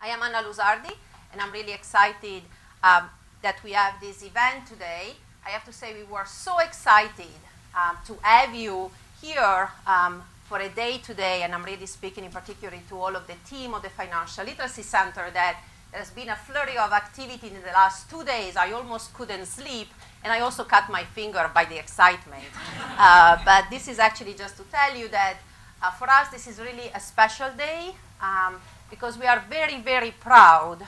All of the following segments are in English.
I am Anna Lusardi, and I'm really excited that we have this event today. I have to say we were so excited to have you here for a day today, and I'm really speaking in particular to all of the team of the Financial Literacy Center that there's been a flurry of activity in the last 2 days. I almost couldn't sleep, and I also cut my finger by the excitement. But this is actually just to tell you that for us this is really a special day because we are very, very proud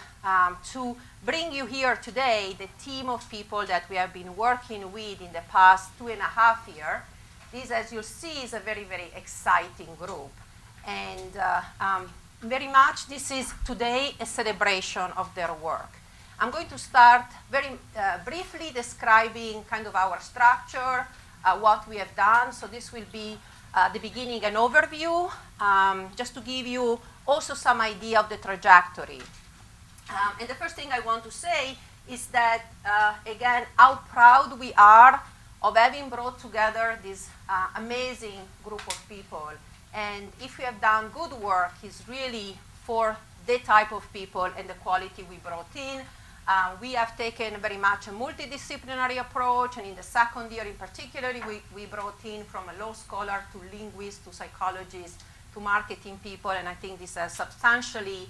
to bring you here today the team of people that we have been working with in the past 2.5 years. This, as you'll see, is a very, very exciting group. And very much this is today a celebration of their work. I'm going to start very briefly describing kind of our structure, what we have done. So this will be the beginning, an overview, just to give you also some idea of the trajectory. And the first thing I want to say is that, again, how proud we are of having brought together this amazing group of people. And if we have done good work, it's really for the type of people and the quality we brought in. We have taken very much a multidisciplinary approach, and in the second year in particular, we brought in from a law scholar to linguist to psychologist to marketing people, and I think this has substantially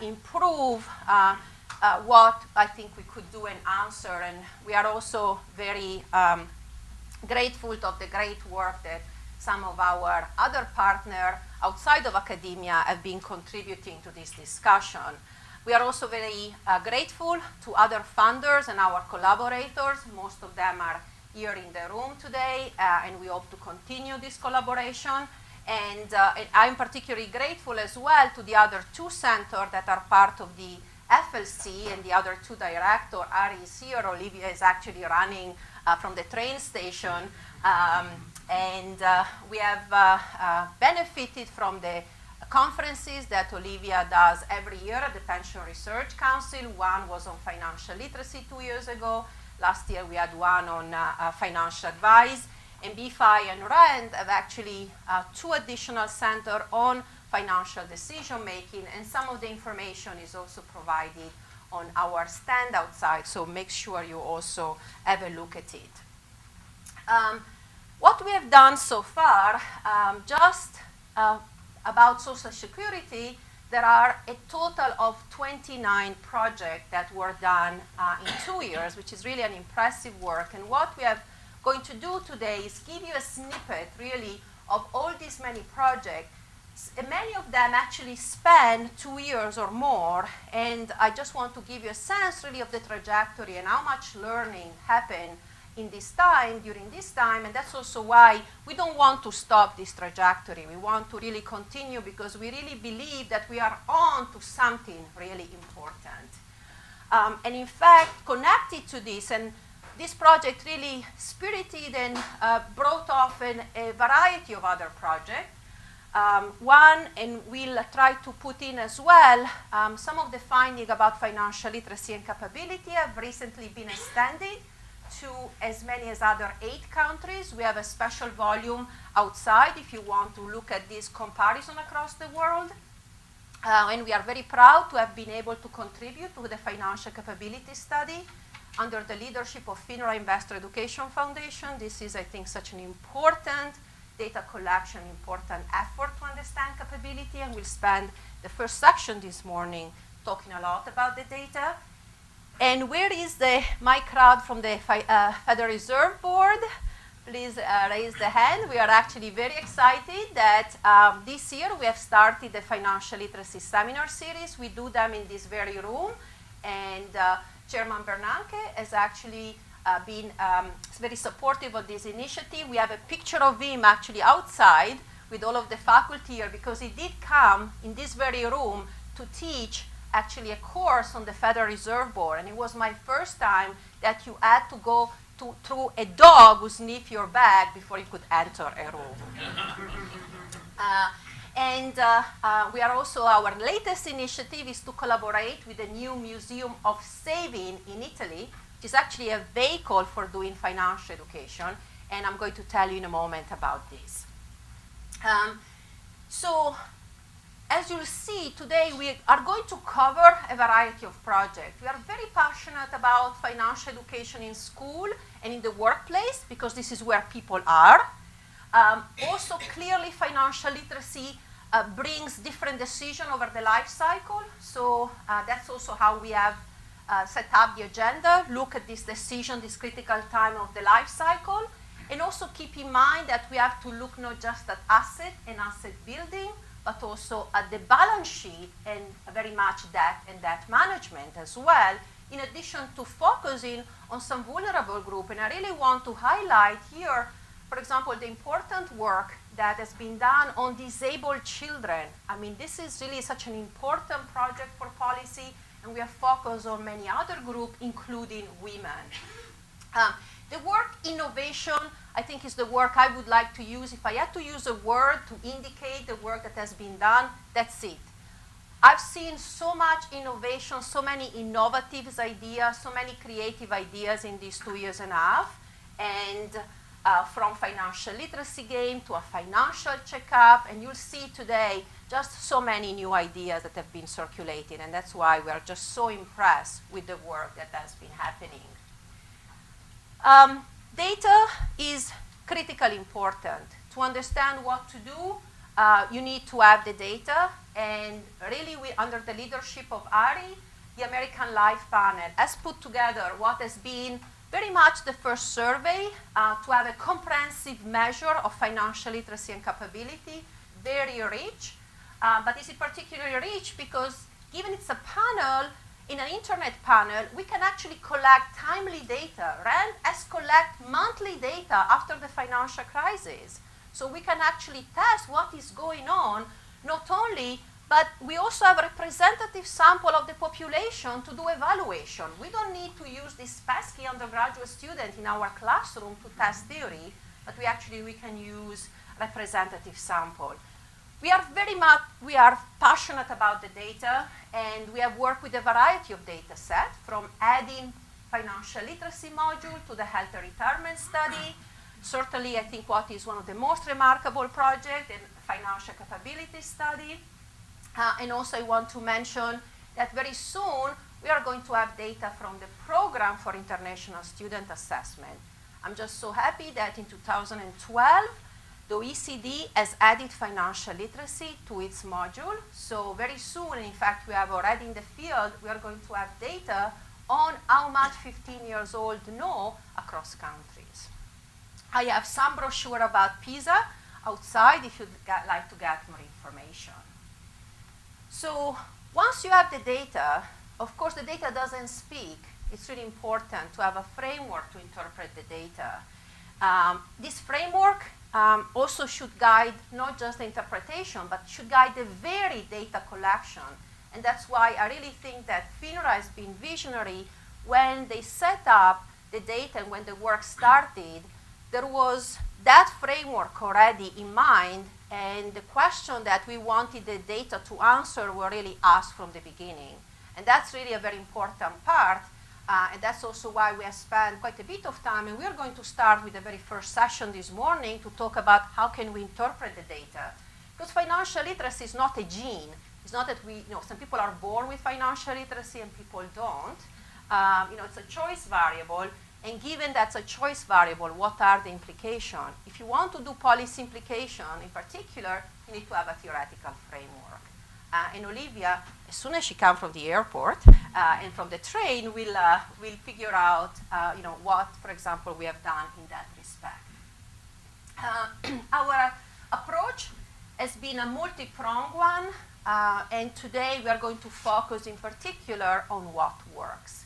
improved what I think we could do and answer. And we are also very grateful of the great work that some of our other partners outside of academia have been contributing to this discussion. We are also very grateful to other funders and our collaborators. Most of them are here in the room today, and we hope to continue this collaboration. And I'm particularly grateful as well to the other two centers that are part of the FLC, and the other two directors. Ari is here, Olivia is actually running from the train station. And we have benefited from the conferences that Olivia does every year at the Pension Research Council. One was on financial literacy 2 years ago. Last year we had one on financial advice. And BFI and RAND have actually 2 additional centers on financial decision making, and some of the information is also provided on our stand outside, so make sure you also have a look at it. What we have done so far, just about Social Security, there are a total of 29 projects that were done in 2 years, which is really an impressive work. And what we are going to do today is give you a snippet, really, of all these many projects. Many of them actually span 2 years or more, and I just want to give you a sense, really, of the trajectory and how much learning happened in this time, during this time, and that's also why we don't want to stop this trajectory. We want to really continue because we really believe that we are on to something really important. And in fact, connected to this, and this project really spirited and brought often a variety of other projects. One, and we'll try to put in as well, some of the findings about financial literacy and capability have recently been extended to as many as other 8 countries. We have a special volume outside if you want to look at this comparison across the world. And we are very proud to have been able to contribute to the financial capability study under the leadership of FINRA Investor Education Foundation. This is, I think, such an important data collection, important effort to understand capability, and we'll spend the first section this morning talking a lot about the data. And where is my crowd from the Federal Reserve Board? Please raise the hand. We are actually very excited that this year we have started the Financial Literacy Seminar Series. We do them in this very room, and Chairman Bernanke has actually been very supportive of this initiative. We have a picture of him actually outside with all of the faculty here because he did come in this very room to teach actually a course on the Federal Reserve Board, and it was my first time that you had to go through a dog who sniffed your bag before you could enter a room. And we are also, our latest initiative is to collaborate with the new Museum of Saving in Italy, which is actually a vehicle for doing financial education, and I'm going to tell you in a moment about this. So as you'll see, today we are going to cover a variety of projects. We are very passionate about financial education in school and in the workplace because this is where people are. Also, clearly, financial literacy brings different decisions over the life cycle. So that's also how we have set up the agenda, look at this decision, this critical time of the life cycle, and also keep in mind that we have to look not just at asset and asset building, but also at the balance sheet and very much debt and debt management as well, in addition to focusing on some vulnerable group. And I really want to highlight here, for example, the important work that has been done on disabled children. I mean, this is really such an important project for policy, and we are focused on many other groups, including women. The work innovation, I think, is the work I would like to use. If I had to use a word to indicate the work that has been done, that's it. I've seen so much innovation, so many innovative ideas, so many creative ideas in these 2.5 years. And from financial literacy game to a financial checkup, and you'll see today just so many new ideas that have been circulated, and that's why we are just so impressed with the work that has been happening. Data is critically important. To understand what to do, you need to have the data, and really under the leadership of Ari, the American Life Panel has put together what has been very much the first survey to have a comprehensive measure of financial literacy and capability, very rich. But it's particularly rich because given it's a panel, in an internet panel, we can actually collect timely data. RAND has collected monthly data after the financial crisis. So we can actually test what is going on, not only, but we also have a representative sample of the population to do evaluation. We don't need to use this pesky undergraduate student in our classroom to test theory, but we can use representative sample. We are passionate about the data, and we have worked with a variety of data sets, from adding financial literacy module to the health and retirement study. Certainly, I think what is one of the most remarkable projects, and financial capability study. And also I want to mention that very soon we are going to have data from the program for international student assessment. I'm just so happy that in 2012, the OECD has added financial literacy to its module. So very soon, in fact, we have already in the field, we are going to have data on how much 15 years old know across countries. I have some brochure about PISA outside if you'd like to get more information. So once you have the data, of course the data doesn't speak. It's really important to have a framework to interpret the data. This framework also should guide not just the interpretation, but should guide the very data collection. And that's why I really think that FINRA has been visionary. When they set up the data and when the work started, there was that framework already in mind, and the question that we wanted the data to answer were really asked from the beginning. And that's really a very important part. And that's also why we have spent quite a bit of time, and we are going to start with the very first session this morning to talk about how can we interpret the data. Because financial literacy is not a gene. It's not that some people are born with financial literacy and people don't. It's a choice variable, and given that's a choice variable, what are the implications? If you want to do policy implication in particular, you need to have a theoretical framework. And Olivia, as soon as she comes from the airport and from the train, will figure out what, for example, we have done in that respect. Our approach has been a multi-pronged one, and today we are going to focus in particular on what works.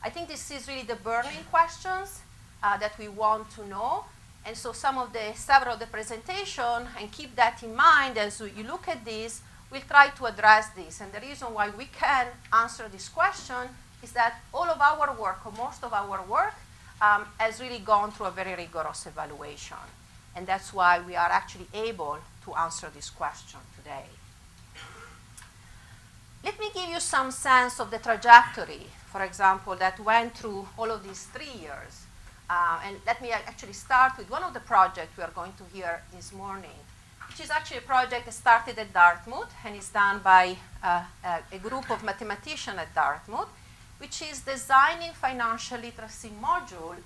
I think this is really the burning questions that we want to know, and so several of the presentation, and keep that in mind as you look at this. We'll try to address this, and the reason why we can answer this question is that all of our work, or most of our work, has really gone through a very rigorous evaluation, and that's why we are actually able to answer this question today. Let me give you some sense of the trajectory, for example, that went through all of these 3 years. And let me actually start with one of the projects we are going to hear this morning. which is actually a project that started at Dartmouth and is done by a group of mathematicians at Dartmouth, which is designing financial literacy module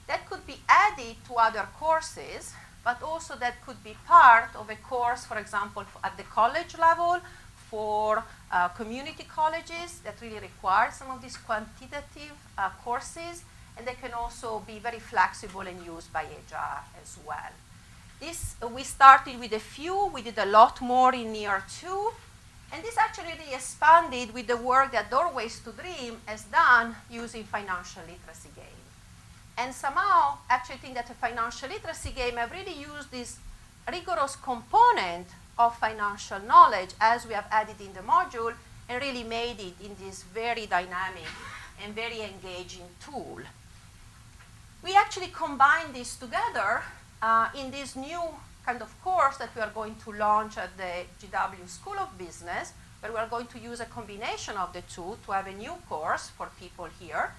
that could be added to other courses, but also that could be part of a course, for example, at the college level for community colleges that really require some of these quantitative courses, and they can also be very flexible and used by HR as well. This, we started with a few, we did a lot more in year 2, and this actually really expanded with the work that Doorways to Dream has done using financial literacy game. And somehow, actually think that a financial literacy game have really used this rigorous component of financial knowledge as we have added in the module and really made it in this very dynamic and very engaging tool. We actually combine this together in this new kind of course that we are going to launch at the GW School of Business, where we are going to use a combination of the two to have a new course for people here.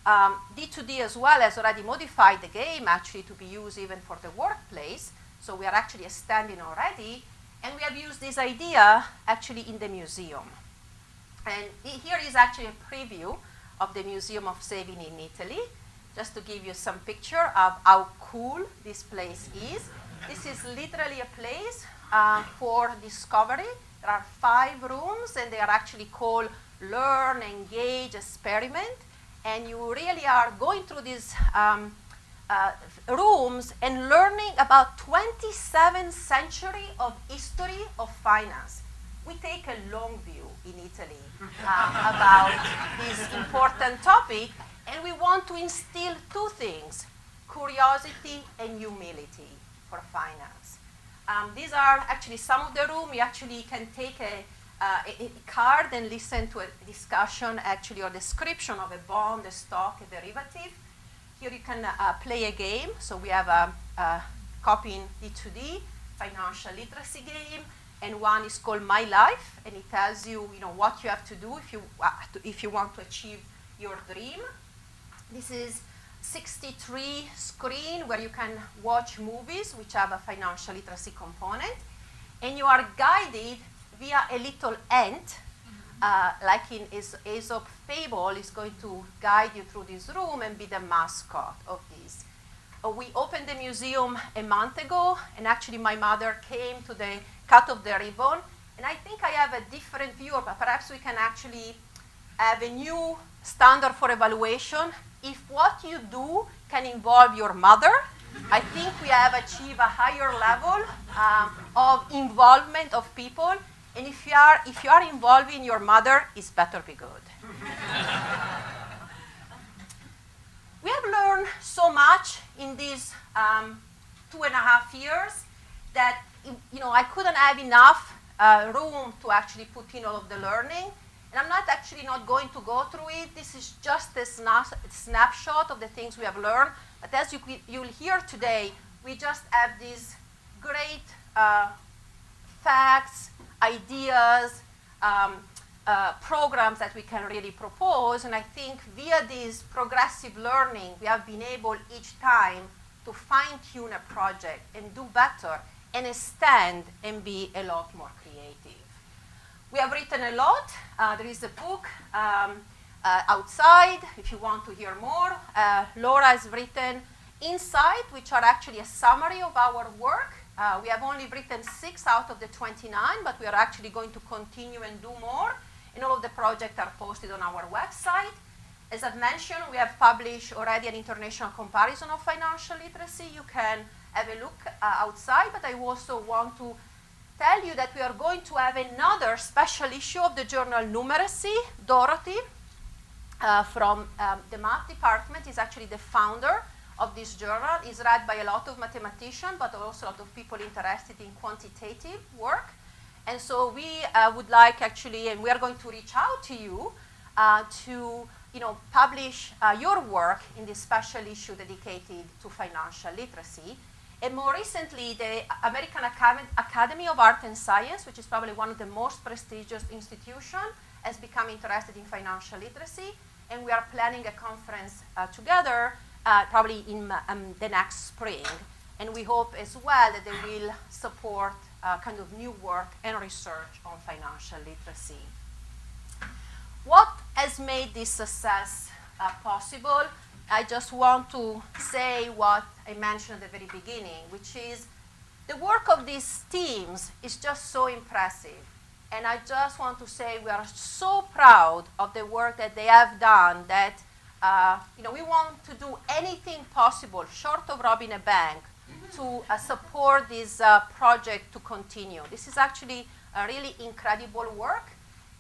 D2D as well has already modified the game actually to be used even for the workplace, so we are actually extending already, and we have used this idea actually in the museum. And here is actually a preview of the Museum of Saving in Italy, just to give you some picture of how cool this place is. This is literally a place for discovery. There are 5 rooms, and they are actually called Learn, Engage, Experiment. And you really are going through these rooms and learning about 27th century of history of finance. We take a long view in Italy about this important topic, and we want to instill 2 things, curiosity and humility for finance. These are actually some of the rooms. You actually can take a card and listen to a discussion actually or description of a bond, a stock, a derivative. Here you can play a game. So we have a copy in D2D, financial literacy game, and one is called My Life, and it tells you, what you have to do if you want to achieve your dream. This is 63 screen where you can watch movies which have a financial literacy component, and you are guided via a little ant, like in Aesop fable, is going to guide you through this room and be the mascot of this. We opened the museum a month ago, and actually my mother came to the cut of the ribbon, and I think I have a different view, but perhaps we can actually have a new standard for evaluation. If what you do can involve your mother, I think we have achieved a higher level of involvement of people. And if you are involving your mother, it's better be good. We have learned so much in these 2.5 years that I couldn't have enough room to actually put in all of the learning. And I'm not going to go through it. This is just a snapshot of the things we have learned. But as you'll hear today, we just have these great facts, ideas, programs that we can really propose. And I think via this progressive learning, we have been able each time to fine-tune a project and do better and extend and be a lot more creative. We have written a lot. There is a book outside if you want to hear more. Laura has written Insight, which are actually a summary of our work. We have only written 6 out of the 29, but we are actually going to continue and do more. And all of the projects are posted on our website. As I've mentioned, we have published already an international comparison of financial literacy. You can have a look outside, but I also want to tell you that we are going to have another special issue of the journal Numeracy. Dorothy from the math department is actually the founder of this journal. It's read by a lot of mathematicians, but also a lot of people interested in quantitative work. And so we would like actually, and we are going to reach out to you to publish your work in this special issue dedicated to financial literacy. And more recently, the American Academy of Art and Science, which is probably one of the most prestigious institutions, has become interested in financial literacy. And we are planning a conference together probably in the next spring. And we hope as well that they will support kind of new work and research on financial literacy. What has made this success possible? I just want to say what I mentioned at the very beginning, which is the work of these teams is just so impressive. And I just want to say we are so proud of the work that they have done that we want to do anything possible short of robbing a bank to support this project to continue. This is actually a really incredible work.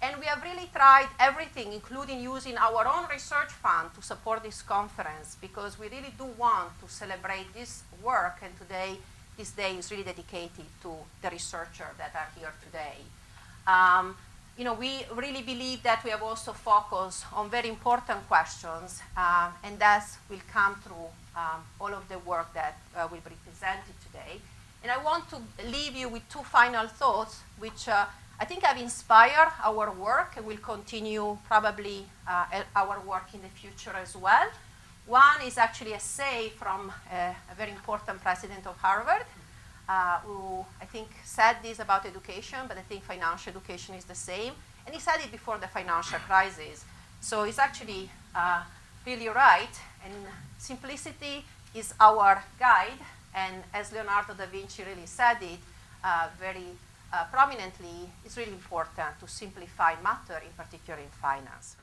And we have really tried everything, including using our own research fund to support this conference, because we really do want to celebrate this work. And today, this day is really dedicated to the researchers that are here today. We really believe that we have also focused on very important questions, and that will come through all of the work that will be presented today. And I want to leave you with two final thoughts, which I think have inspired our work and will continue probably our work in the future as well. One is actually a say from a very important president of Harvard, who I think said this about education, but I think financial education is the same. And he said it before the financial crisis. So he's actually really right. And simplicity is our guide. And as Leonardo da Vinci really said it very prominently, it's really important to simplify matter, in particular in finance.